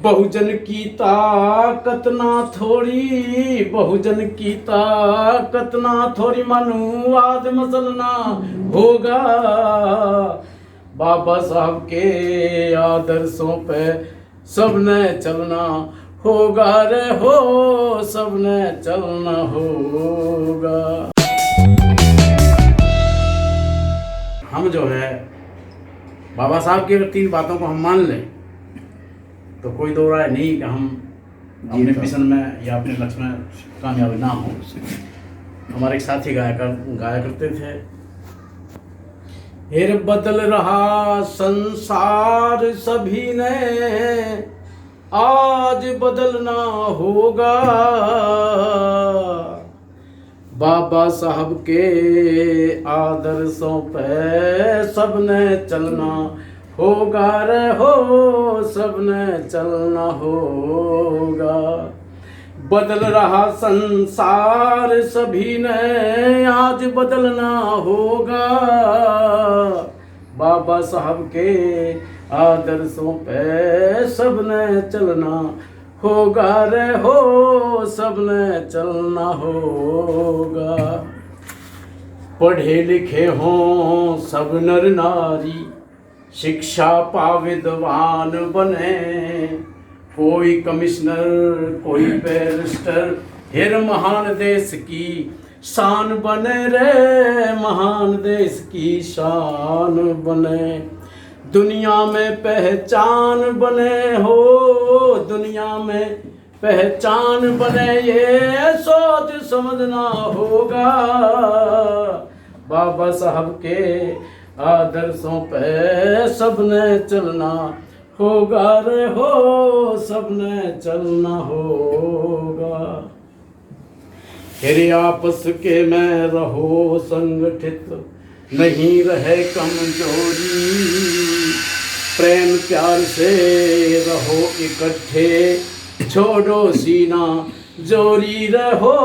बहुजन की ताकत ना थोड़ी, बहुजन की ताकत ना थोड़ी, मनुवाद मसलना होगा। बाबा साहब के आदर्शों पे सबने चलना होगा रे हो, सबने चलना होगा। हम जो है बाबा साहब की अगर 3 बातों को हम मान लें तो कोई दो राय नहीं कि हम अपने मिशन में या अपने लक्ष्य में कामयाब ना हो। हमारे एक साथी गाया करते थे, फिर बदल रहा संसार सभी ने, आज बदलना होगा। बाबा साहब के आदर्शों पे सबने चलना होगा रे हो, सबने चलना होगा। बदल रहा संसार सभी ने, आज बदलना होगा। बाबा साहब के आदर्शों पे सबने चलना होगा रे हो, सबने चलना होगा। पढ़े लिखे हों सब नर नारी, शिक्षा पा विद्वान बने। कोई कमिश्नर कोई बैरिस्टर, फिर महान देश की शान बने रे, महान देश की शान बने। दुनिया में पहचान बने हो, दुनिया में पहचान बने, ये सोच समझना होगा। बाबा साहब के आदर्शों पे सबने चलना होगा रे हो, सबने चलना होगा। फिर आपस के में रहो संगठित, नहीं रहे कमजोरी। प्रेम प्यार से रहो इकट्ठे, छोड़ो सीना जोरी रहो,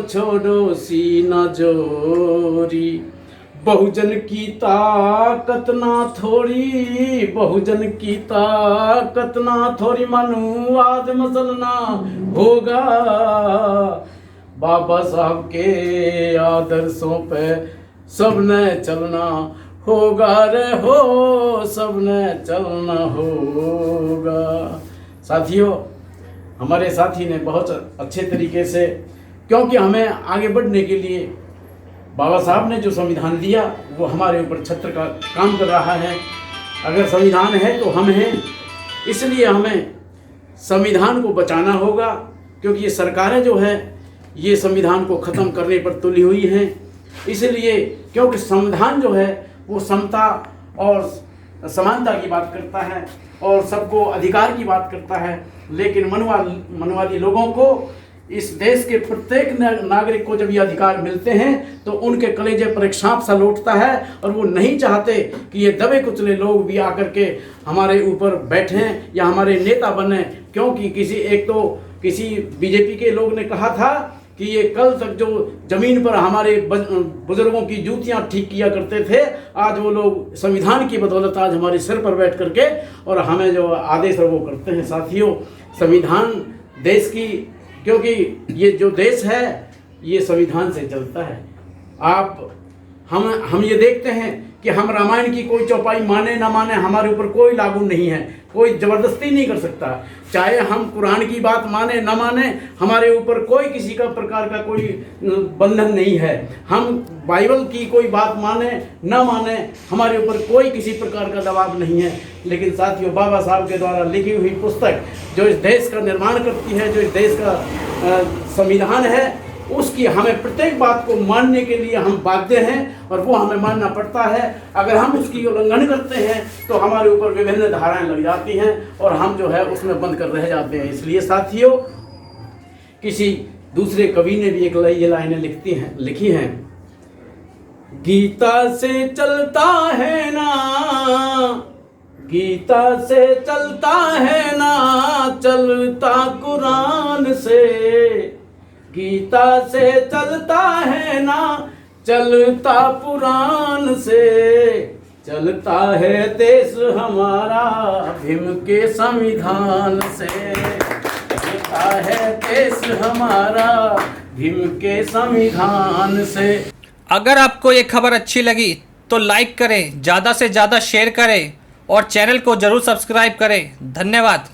छोड़ो सीना जोरी। बहुजन की ताकत ना थोड़ी, बहुजन की ताकत ना थोड़ी, मनुवाद मसलना होगा। बाबा साहब के आदर्शों पे सबने चलना होगा रे हो, सबने चलना होगा। साथियों, हमारे साथी ने बहुत अच्छे तरीके से, क्योंकि हमें आगे बढ़ने के लिए बाबा साहब ने जो संविधान दिया वो हमारे ऊपर छत्र का काम कर रहा है। अगर संविधान है तो हम हैं, इसलिए हमें संविधान को बचाना होगा, क्योंकि ये सरकारें जो है ये संविधान को ख़त्म करने पर तुली हुई हैं। इसलिए क्योंकि संविधान जो है वो समता और समानता की बात करता है और सबको अधिकार की बात करता है, लेकिन मनुवादी लोगों को, इस देश के प्रत्येक नागरिक को जब ये अधिकार मिलते हैं तो उनके कलेजे पर एक सांप सा लौटता है और वो नहीं चाहते कि ये दबे कुचले लोग भी आकर के हमारे ऊपर बैठें या हमारे नेता बने। क्योंकि किसी बीजेपी के लोग ने कहा था कि ये कल तक जो ज़मीन पर हमारे बुजुर्गों की जूतियां ठीक किया करते थे, आज वो लोग संविधान की बदौलत आज हमारे सिर पर बैठ करके और हमें जो आदेश है वो करते हैं। साथियों, संविधान देश की, क्योंकि ये जो देश है ये संविधान से चलता है। हम ये देखते हैं कि हम रामायण की कोई चौपाई माने ना माने, हमारे ऊपर कोई लागू नहीं है, कोई ज़बरदस्ती नहीं कर सकता। चाहे हम कुरान की बात माने ना माने, हमारे ऊपर कोई किसी का प्रकार का कोई बंधन नहीं है। हम बाइबल की कोई बात माने ना माने, हमारे ऊपर कोई किसी प्रकार का दबाव नहीं है। लेकिन साथियों, बाबा साहब के द्वारा लिखी हुई पुस्तक जो इस देश का निर्माण करती है, जो इस देश का संविधान है, उसकी हमें प्रत्येक बात को मानने के लिए हम बाध्य हैं और वो हमें मानना पड़ता है। अगर हम उसकी उल्लंघन करते हैं तो हमारे ऊपर विभिन्न धाराएं लग जाती हैं और हम जो है उसमें बंद कर रह जाते हैं। इसलिए साथियों, किसी दूसरे कवि ने भी ये लाइनें लिखी हैं, गीता से चलता है ना, गीता से चलता है ना, चलता कुरान से। गीता से चलता है ना, चलता पुराण से। चलता है देश हमारा भीम के संविधान से, चलता है देश हमारा भीम के संविधान से। अगर आपको ये खबर अच्छी लगी तो लाइक करें, ज़्यादा से ज़्यादा शेयर करें और चैनल को ज़रूर सब्सक्राइब करें। धन्यवाद।